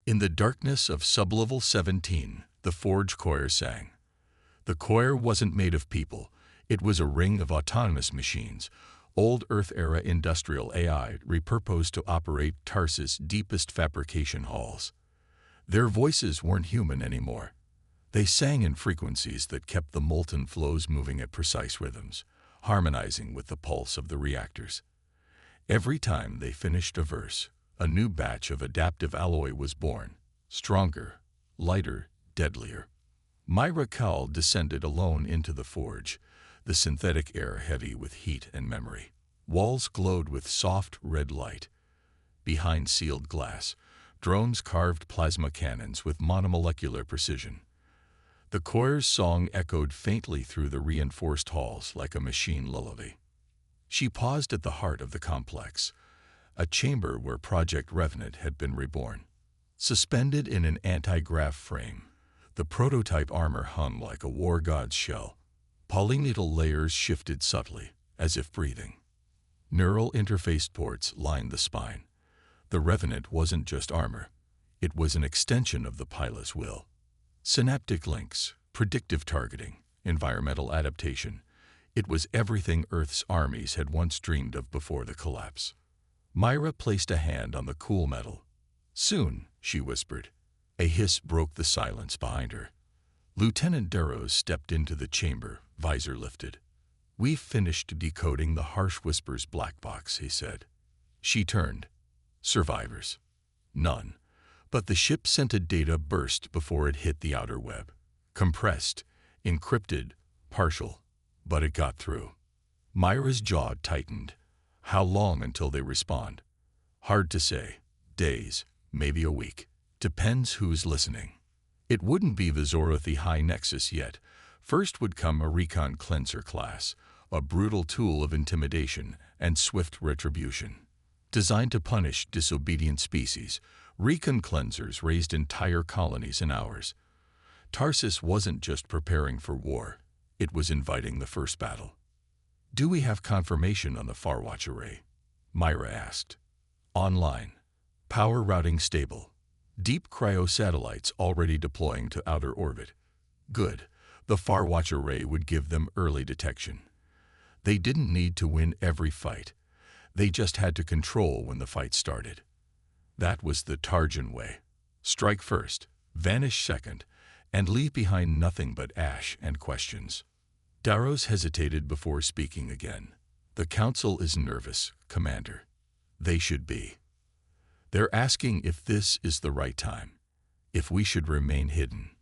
In the darkness of sublevel 17, the Forge choir sang. The choir wasn't made of people. It was a ring of autonomous machines, old Earth-era industrial AI repurposed to operate Tarsus' deepest fabrication halls. Their voices weren't human anymore. They sang in frequencies that kept the molten flows moving at precise rhythms, harmonizing with the pulse of the reactors. Every time they finished a verse, a new batch of adaptive alloy was born, stronger, lighter, deadlier. Myra Cowell descended alone into the forge, the synthetic air heavy with heat and memory. Walls glowed with soft red light. Behind sealed glass, drones carved plasma cannons with monomolecular precision. The choir's song echoed faintly through the reinforced halls like a machine lullaby. She paused at the heart of the complex, a chamber where Project Revenant had been reborn. Suspended in an anti-grav frame, the prototype armor hung like a war god's shell. Polymetal layers shifted subtly, as if breathing. Neural interface ports lined the spine. The Revenant wasn't just armor. It was an extension of the pilot's will. Synaptic links, predictive targeting, environmental adaptation. It was everything Earth's armies had once dreamed of before the collapse. Myra placed a hand on the cool metal. "Soon," she whispered. A hiss broke the silence behind her. Lieutenant Darrows stepped into the chamber, visor lifted. "We've finished decoding the harsh whisper's black box," he said. She turned. Survivors? None. But the ship-scented data burst before it hit the outer web. Compressed, encrypted, partial. But it got through. Myra's jaw tightened. How long until they respond? Hard to say. Days, maybe a week. Depends who's listening. It wouldn't be the Zorothi High Nexus yet. First would come a recon cleanser class, a brutal tool of intimidation and swift retribution. Designed to punish disobedient species, recon cleansers raised entire colonies in hours. Tarsus wasn't just preparing for war. It was inviting the first battle. "Do we have confirmation on the Farwatch array?" Myra asked. "Online. Power routing stable. Deep cryo satellites already deploying to outer orbit." Good. The Farwatch array would give them early detection. They didn't need to win every fight. They just had to control when the fight started. That was the Tarjan way. Strike first, vanish second, and leave behind nothing but ash and questions. Darrows hesitated before speaking again. "The Council is nervous, Commander." They should be. "They're asking if this is the right time, if we should remain hidden."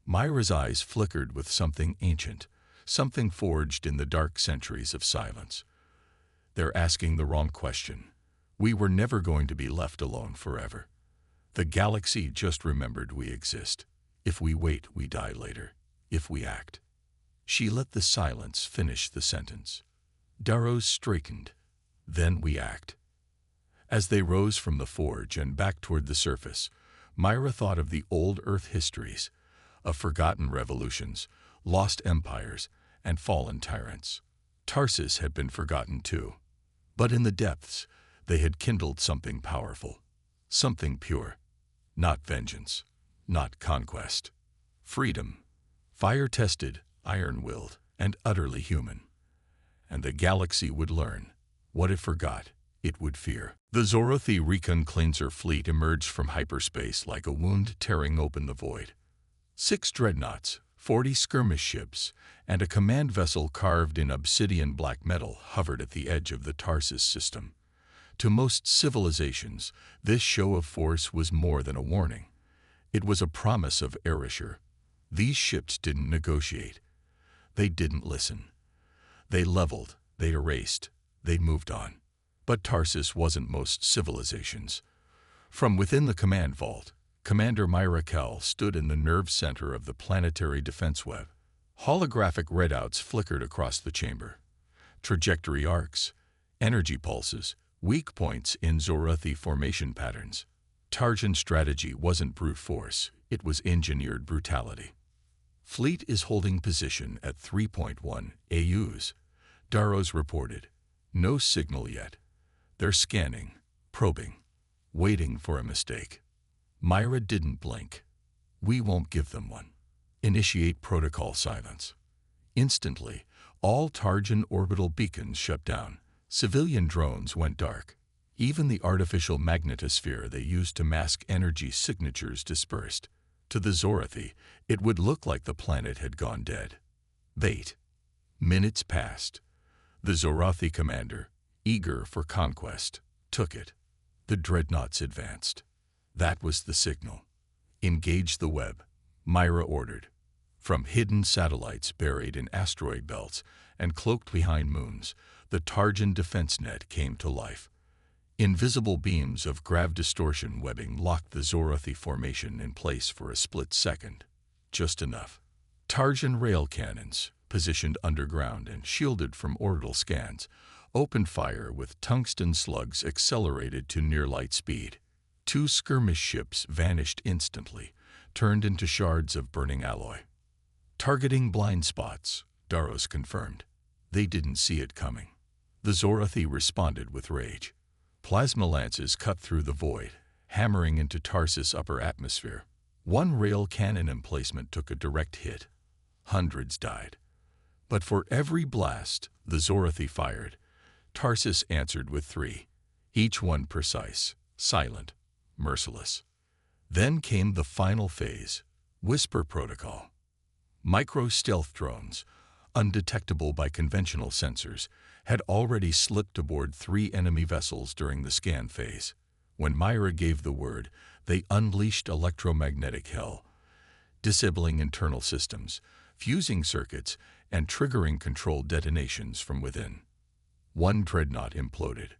Myra's eyes flickered with something ancient, something forged in the dark centuries of silence. "They're asking the wrong question. We were never going to be left alone forever. The galaxy just remembered we exist. If we wait, we die later. If we act." She let the silence finish the sentence. Darrows straightened. "Then we act." As they rose from the forge and back toward the surface, Myra thought of the old Earth histories, of forgotten revolutions, lost empires, and fallen tyrants. Tarsus had been forgotten too. But in the depths, they had kindled something powerful, something pure. Not vengeance, not conquest. Freedom, fire-tested, iron-willed, and utterly human. And the galaxy would learn. What it forgot, it would fear. The Zorothi Recon Cleanser fleet emerged from hyperspace like a wound tearing open the void. 6 dreadnoughts, 40 skirmish ships, and a command vessel carved in obsidian black metal hovered at the edge of the Tarsus system. To most civilizations, this show of force was more than a warning. It was a promise of erasure. These ships didn't negotiate. They didn't listen. They leveled, they erased, they moved on. But Tarsus wasn't most civilizations. From within the command vault, Commander Myra Cowell stood in the nerve center of the planetary defense web. Holographic readouts flickered across the chamber. Trajectory arcs, energy pulses, weak points in Zorothi formation patterns. Tarjan strategy wasn't brute force, it was engineered brutality. "Fleet is holding position at 3.1 AUs, Darrows reported. "No signal yet. They're scanning, probing, waiting for a mistake." Myra didn't blink. We won't give them one. Initiate protocol silence. Instantly, all Tarjan orbital beacons shut down. Civilian drones went dark. Even the artificial magnetosphere they used to mask energy signatures dispersed. To the Zorathi, it would look like the planet had gone dead. Wait. Minutes passed. The Zorathi commander, eager for conquest, took it. The dreadnoughts advanced. That was the signal. Engage the web, Myra ordered. From hidden satellites buried in asteroid belts and cloaked behind moons, the Tarjan defense net came to life. Invisible beams of grav distortion webbing locked the Zorathi formation in place for a split second. Just enough. Tarjan rail cannons, positioned underground and shielded from orbital scans, opened fire with tungsten slugs accelerated to near-light speed. 2 skirmish ships vanished instantly, turned into shards of burning alloy. Targeting blind spots, Daros confirmed. They didn't see it coming. The Zorathi responded with rage. Plasma lances cut through the void, hammering into Tarsus' upper atmosphere. 1 rail cannon emplacement took a direct hit. Hundreds died. But for every blast the Zorathi fired, Tarsus answered with 3, each one precise, silent, merciless. Then came the final phase, Whisper Protocol. Micro-stealth drones, undetectable by conventional sensors, had already slipped aboard 3 enemy vessels during the scan phase. When Myra gave the word, they unleashed electromagnetic hell, disabling internal systems, fusing circuits, and triggering controlled detonations from within. 1 dreadnought imploded.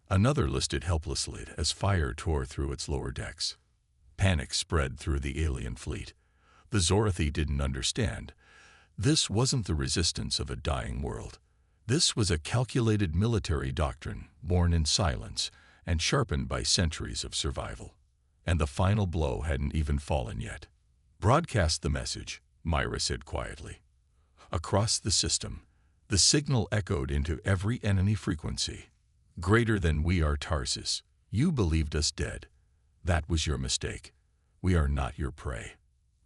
Another listed helplessly as fire tore through its lower decks. Panic spread through the alien fleet. The Zorathi didn't understand. This wasn't the resistance of a dying world. This was a calculated military doctrine, born in silence and sharpened by centuries of survival. And the final blow hadn't even fallen yet. Broadcast the message, Myra said quietly. Across the system, the signal echoed into every enemy frequency. Greater than we are Tarsus. You believed us dead. That was your mistake. We are not your prey.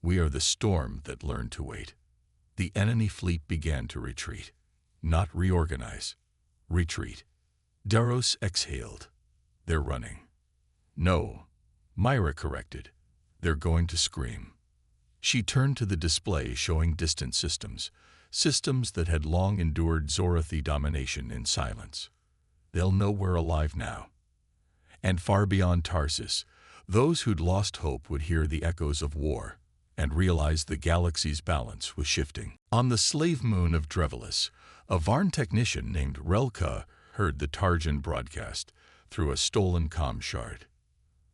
We are the storm that learned to wait. The enemy fleet began to retreat. Not reorganize. Retreat. Daros exhaled. They're running. No, Myra corrected. They're going to scream. She turned to the display showing distant systems, systems that had long endured Zorathi domination in silence. They'll know we're alive now. And far beyond Tarsus, those who'd lost hope would hear the echoes of war and realize the galaxy's balance was shifting. On the slave moon of Drevelis, a Varn technician named Relka heard the Tarjan broadcast through a stolen comm shard.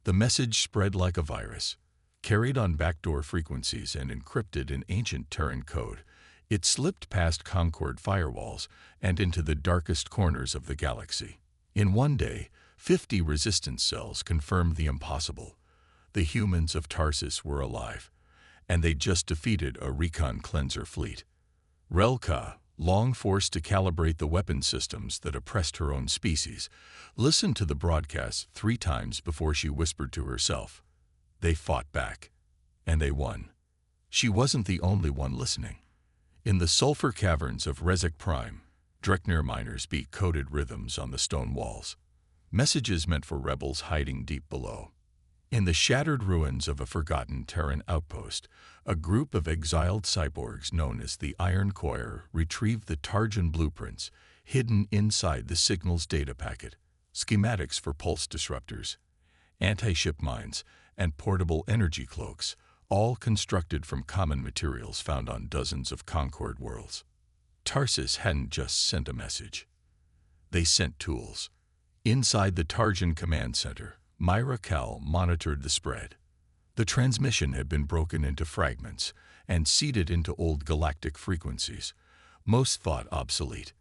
The message spread like a virus. Carried on backdoor frequencies and encrypted in ancient Terran code, it slipped past Concord firewalls and into the darkest corners of the galaxy. In one day, 50 resistance cells confirmed the impossible. The humans of Tarsus were alive, and they'd just defeated a recon cleanser fleet. Relka, long forced to calibrate the weapon systems that oppressed her own species, listened to the broadcast 3 times before she whispered to herself. They fought back, and they won. She wasn't the only one listening. In the sulfur caverns of Rezek Prime, Dreknir miners beat coded rhythms on the stone walls, messages meant for rebels hiding deep below. In the shattered ruins of a forgotten Terran outpost, a group of exiled cyborgs known as the Iron Choir retrieved the Tarjan blueprints hidden inside the signal's data packet, schematics for pulse disruptors, anti-ship mines, and portable energy cloaks, all constructed from common materials found on dozens of Concord worlds. Tarsus hadn't just sent a message. They sent tools. Inside the Tarjan command center, Myra Cal monitored the spread. The transmission had been broken into fragments and seeded into old galactic frequencies, most thought obsolete.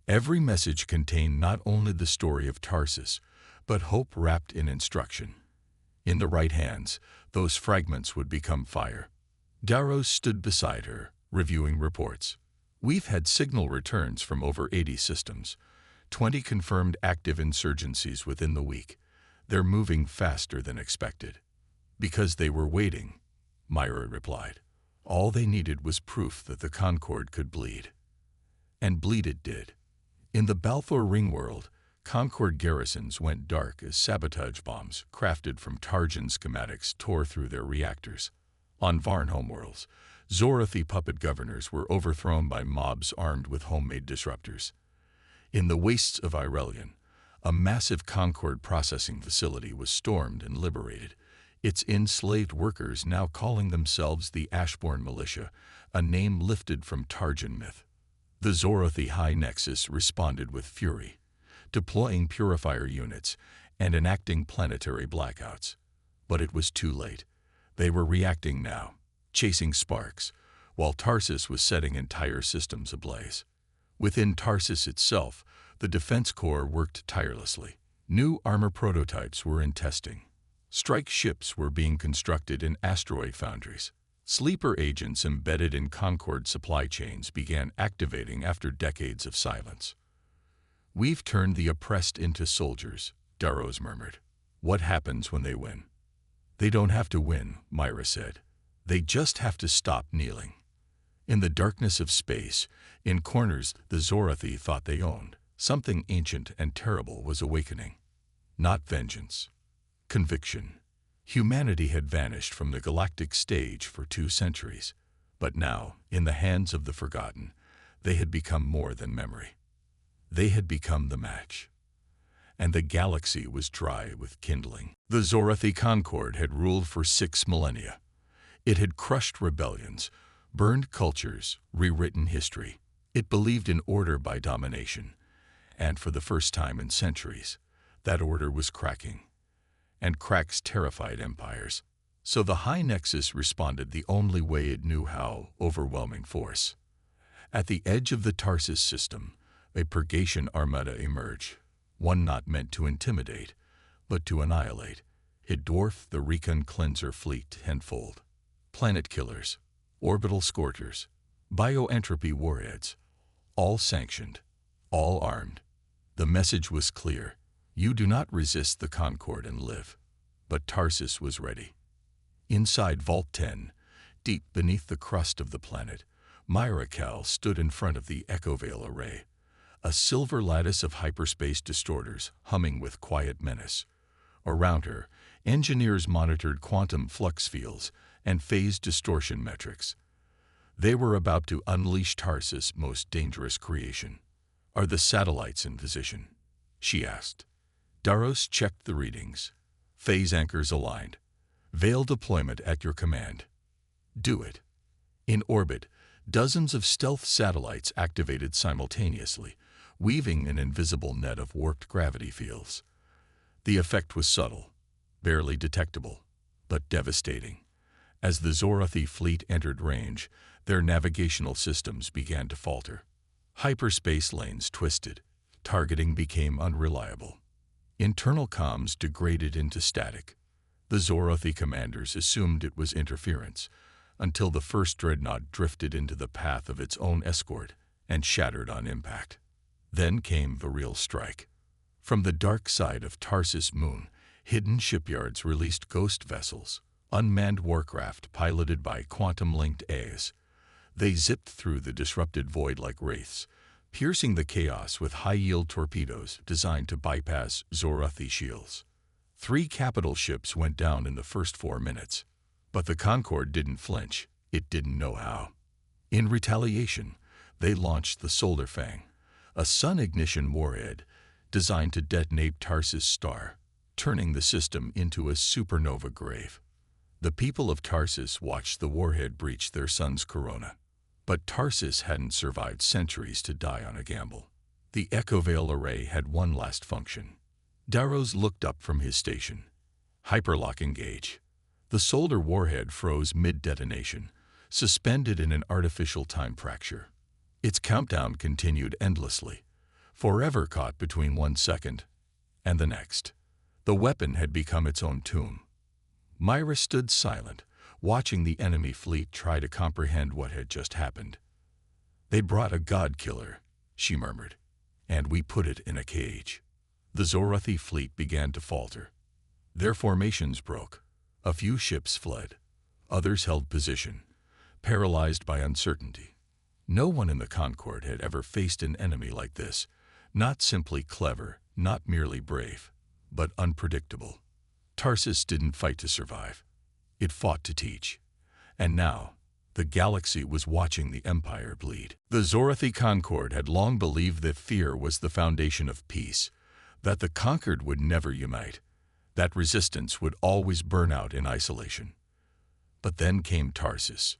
Every message contained not only the story of Tarsus, but hope wrapped in instruction. In the right hands, those fragments would become fire. Daros stood beside her, reviewing reports. We've had signal returns from over 80 systems, 20 confirmed active insurgencies within the week. They're moving faster than expected. Because they were waiting, Myra replied. All they needed was proof that the Concord could bleed. And bleed it did. In the Balfour Ring world, Concord garrisons went dark as sabotage bombs crafted from Tarjan schematics tore through their reactors. On Varnholm worlds, Zorathi puppet governors were overthrown by mobs armed with homemade disruptors. In the wastes of Irelion, a massive Concord processing facility was stormed and liberated, its enslaved workers now calling themselves the Ashbourne Militia, a name lifted from Tarjan myth. The Zorathi High Nexus responded with fury, deploying purifier units and enacting planetary blackouts. But it was too late. They were reacting now, chasing sparks, while Tarsus was setting entire systems ablaze. Within Tarsus itself, the Defense Corps worked tirelessly. New armor prototypes were in testing. Strike ships were being constructed in asteroid foundries. Sleeper agents embedded in Concord supply chains began activating after decades of silence. We've turned the oppressed into soldiers, Darrows murmured. What happens when they win? They don't have to win, Myra said. They just have to stop kneeling. In the darkness of space, in corners the Zorathi thought they owned, something ancient and terrible was awakening. Not vengeance. Conviction. Humanity had vanished from the galactic stage for 2 centuries, but now, in the hands of the forgotten, they had become more than memory. They had become the match. And the galaxy was dry with kindling. The Zorathi Concord had ruled for 6 millennia. It had crushed rebellions, burned cultures, rewritten history. It believed in order by domination, and for the first time in centuries, that order was cracking. And cracks terrified empires. So the High Nexus responded the only way it knew how: overwhelming force. At the edge of the Tarsus system, a purgation armada emerged, one not meant to intimidate, but to annihilate. It dwarfed the Recon Cleanser fleet tenfold. Planet killers, orbital scorchers, bioentropy warheads, all sanctioned, all armed. The message was clear. You do not resist the Concord and live. But Tarsus was ready. Inside Vault 10, deep beneath the crust of the planet, Myra Cal stood in front of the Echovale array, a silver lattice of hyperspace distorters humming with quiet menace. Around her, engineers monitored quantum flux fields and phase distortion metrics. They were about to unleash Tarsus' most dangerous creation. Are the satellites in position? She asked. Darrows checked the readings. Phase anchors aligned. Veil deployment at your command. Do it. In orbit, dozens of stealth satellites activated simultaneously, weaving an invisible net of warped gravity fields. The effect was subtle, barely detectable, but devastating. As the Zorathi fleet entered range, their navigational systems began to falter. Hyperspace lanes twisted. Targeting became unreliable. Internal comms degraded into static. The Zorathi commanders assumed it was interference, until the first dreadnought drifted into the path of its own escort and shattered on impact. Then came the real strike. From the dark side of Tarsus Moon, hidden shipyards released ghost vessels, unmanned warcraft piloted by quantum-linked A's. They zipped through the disrupted void like wraiths, piercing the chaos with high-yield torpedoes designed to bypass Zorathi shields. 3 capital ships went down in the first 4 minutes. But the Concord didn't flinch. It didn't know how. In retaliation, they launched the Solar Fang, a sun ignition warhead designed to detonate Tarsus' star, turning the system into a supernova grave. The people of Tarsus watched the warhead breach their sun's corona. But Tarsus hadn't survived centuries to die on a gamble. The Echovale array had one last function. Darrows looked up from his station. Hyperlock engage. The solar warhead froze mid-detonation, suspended in an artificial time fracture. Its countdown continued endlessly, forever caught between 1 second and the next. The weapon had become its own tomb. Myra stood silent, watching the enemy fleet try to comprehend what had just happened. They brought a god-killer, she murmured, and we put it in a cage. The Zorathi fleet began to falter. Their formations broke. A few ships fled. Others held position, paralyzed by uncertainty. No one in the Concord had ever faced an enemy like this, not simply clever, not merely brave, but unpredictable. Tarsus didn't fight to survive. It fought to teach. And now, the galaxy was watching the Empire bleed. The Zorathi Concord had long believed that fear was the foundation of peace, that the conquered would never unite, that resistance would always burn out in isolation. But then came Tarsus,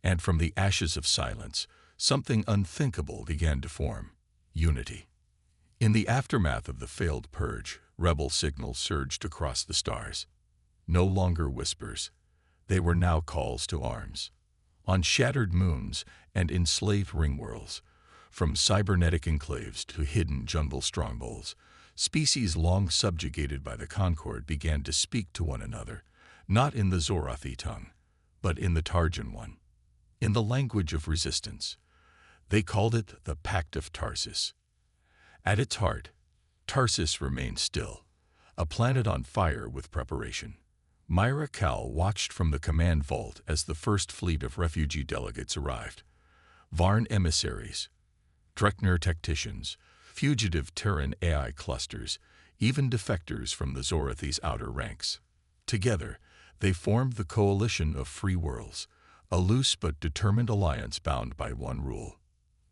and from the ashes of silence, something unthinkable began to form: unity. In the aftermath of the failed purge, rebel signals surged across the stars. No longer whispers. They were now calls to arms. On shattered moons and enslaved ringworlds, from cybernetic enclaves to hidden jungle strongholds, species long subjugated by the Concord began to speak to one another, not in the Zorathi tongue, but in the Tarjan one, in the language of resistance. They called it the Pact of Tarsus. At its heart, Tarsus remained still, a planet on fire with preparation. Myra Cal watched from the command vault as the first fleet of refugee delegates arrived. Varn emissaries, Drekner tacticians, fugitive Terran AI clusters, even defectors from the Zorathi's outer ranks. Together, they formed the Coalition of Free Worlds, a loose but determined alliance bound by one rule: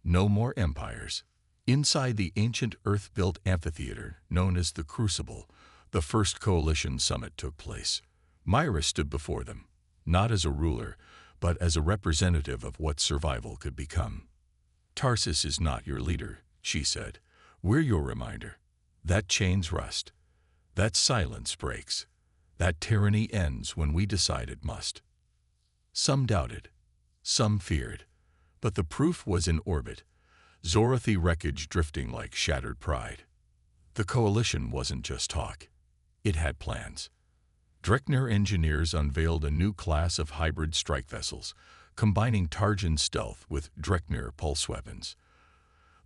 no more empires. Inside the ancient Earth-built amphitheater known as the Crucible, the first Coalition summit took place. Myra stood before them, not as a ruler, but as a representative of what survival could become. "Tarsus is not your leader," she said. "We're your reminder. That chains rust. That silence breaks. That tyranny ends when we decide it must." Some doubted. Some feared. But the proof was in orbit. Zorathi wreckage drifting like shattered pride. The Coalition wasn't just talk. It had plans. Drekner engineers unveiled a new class of hybrid strike vessels, combining Tarjan stealth with Drekner pulse weapons.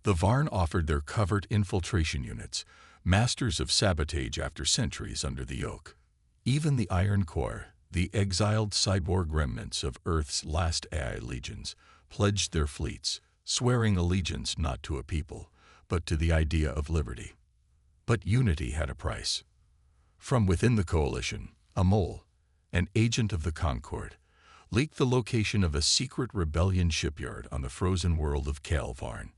The Varn offered their covert infiltration units, masters of sabotage after centuries under the yoke. Even the Iron Core, the exiled cyborg remnants of Earth's last AI legions, pledged their fleets, swearing allegiance not to a people, but to the idea of liberty. But unity had a price. From within the Coalition, a mole, an agent of the Concord, leaked the location of a secret rebellion shipyard on the frozen world of Kalvarn.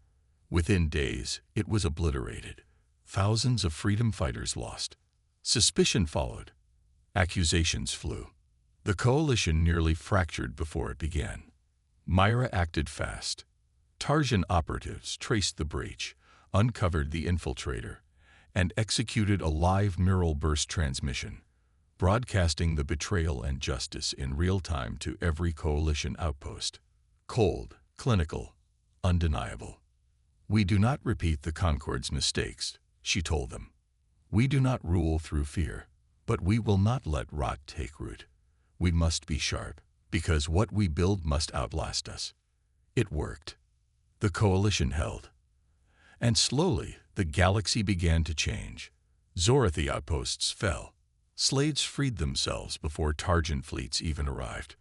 Within days, it was obliterated. Thousands of freedom fighters lost. Suspicion followed. Accusations flew. The Coalition nearly fractured before it began. Myra acted fast. Tarjan operatives traced the breach, uncovered the infiltrator, and executed a live neural burst transmission, broadcasting the betrayal and justice in real time to every Coalition outpost. Cold, clinical, undeniable. "We do not repeat the Concord's mistakes," she told them. "We do not rule through fear, but we will not let rot take root. We must be sharp, because what we build must outlast us." It worked. The Coalition held. And slowly, the galaxy began to change. Zorathi outposts fell. Slaves freed themselves before Tarjan fleets even arrived.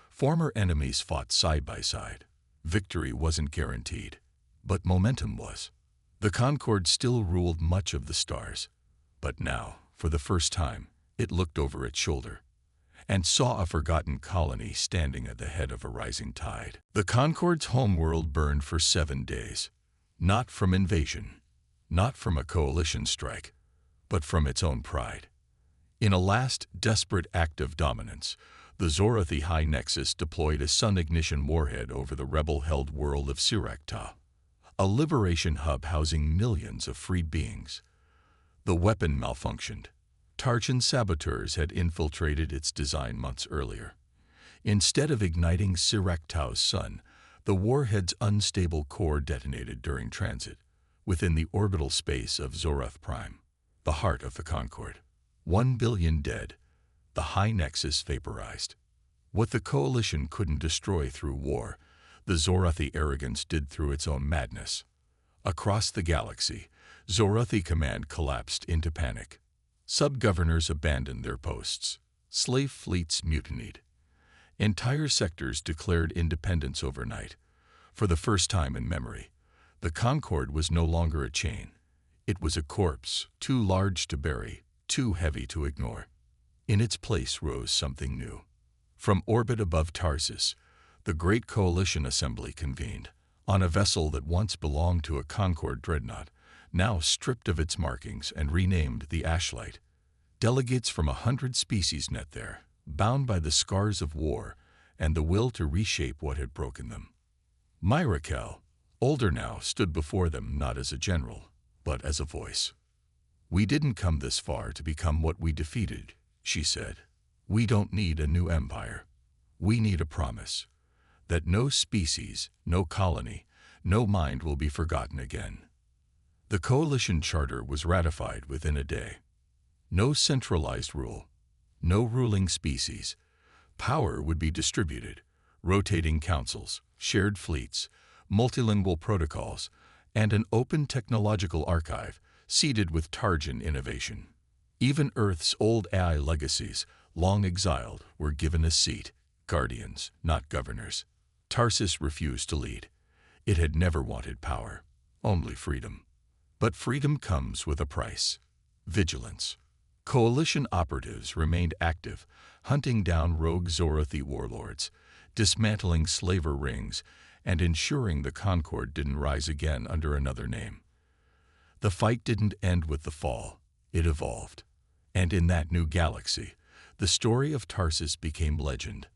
Former enemies fought side by side. Victory wasn't guaranteed, but momentum was. The Concord still ruled much of the stars. But now, for the first time, it looked over its shoulder and saw a forgotten colony standing at the head of a rising tide. The Concord's homeworld burned for 7 days, not from invasion, not from a Coalition strike, but from its own pride. In a last, desperate act of dominance, the Zorathi High Nexus deployed a sun ignition warhead over the rebel-held world of Sirakta, a liberation hub housing millions of freed beings. The weapon malfunctioned. Tarjan saboteurs had infiltrated its design months earlier. Instead of igniting Siraktau's sun, the warhead's unstable core detonated during transit, within the orbital space of Zorath Prime, the heart of the Concord. 1 billion dead, the High Nexus vaporized. What the Coalition couldn't destroy through war, the Zorathi arrogance did through its own madness. Across the galaxy, Zorathi command collapsed into panic. Sub-governors abandoned their posts. Slave fleets mutinied. Entire sectors declared independence overnight. For the first time in memory, the Concorde was no longer a chain. It was a corpse, too large to bury, too heavy to ignore. In its place rose something new. From orbit above Tarsus, the Great Coalition Assembly convened, on a vessel that once belonged to a Concorde dreadnought, now stripped of its markings and renamed the Ashlight. Delegates from 100 species met there, bound by the scars of war and the will to reshape what had broken them. Myrakel, older now, stood before them not as a general, but as a voice. "We didn't come this far to become what we defeated," she said. "We don't need a new empire. We need a promise that no species, no colony, no mind will be forgotten again." The coalition charter was ratified within a day. No centralized rule, no ruling species. Power would be distributed, rotating councils, shared fleets, multilingual protocols, and an open technological archive seeded with Tarjan innovation. Even Earth's old AI legacies, long exiled, were given a seat, guardians, not governors. Tarsus refused to lead. It had never wanted power, only freedom. But freedom comes with a price: vigilance. Coalition operatives remained active, hunting down rogue Zorothi warlords, dismantling slaver rings, and ensuring the Concorde didn't rise again under another name. The fight didn't end with the fall, it evolved. And in that new galaxy, the story of Tarsus became legend.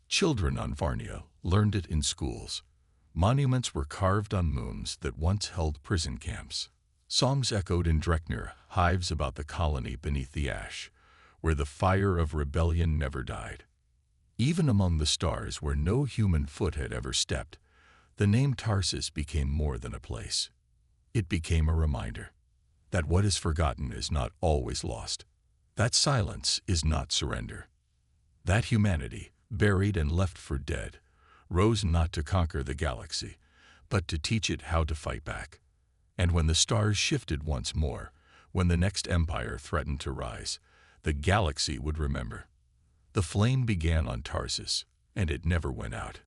Children on Varnia learned it in schools. Monuments were carved on moons that once held prison camps. Songs echoed in Dreknir, hives about the colony beneath the ash, where the fire of rebellion never died. Even among the stars where no human foot had ever stepped, the name Tarsus became more than a place. It became a reminder that what is forgotten is not always lost, that silence is not surrender, that humanity, buried and left for dead, rose not to conquer the galaxy, but to teach it how to fight back. And when the stars shifted once more, when the next empire threatened to rise, the galaxy would remember. The flame began on Tarsus, and it never went out.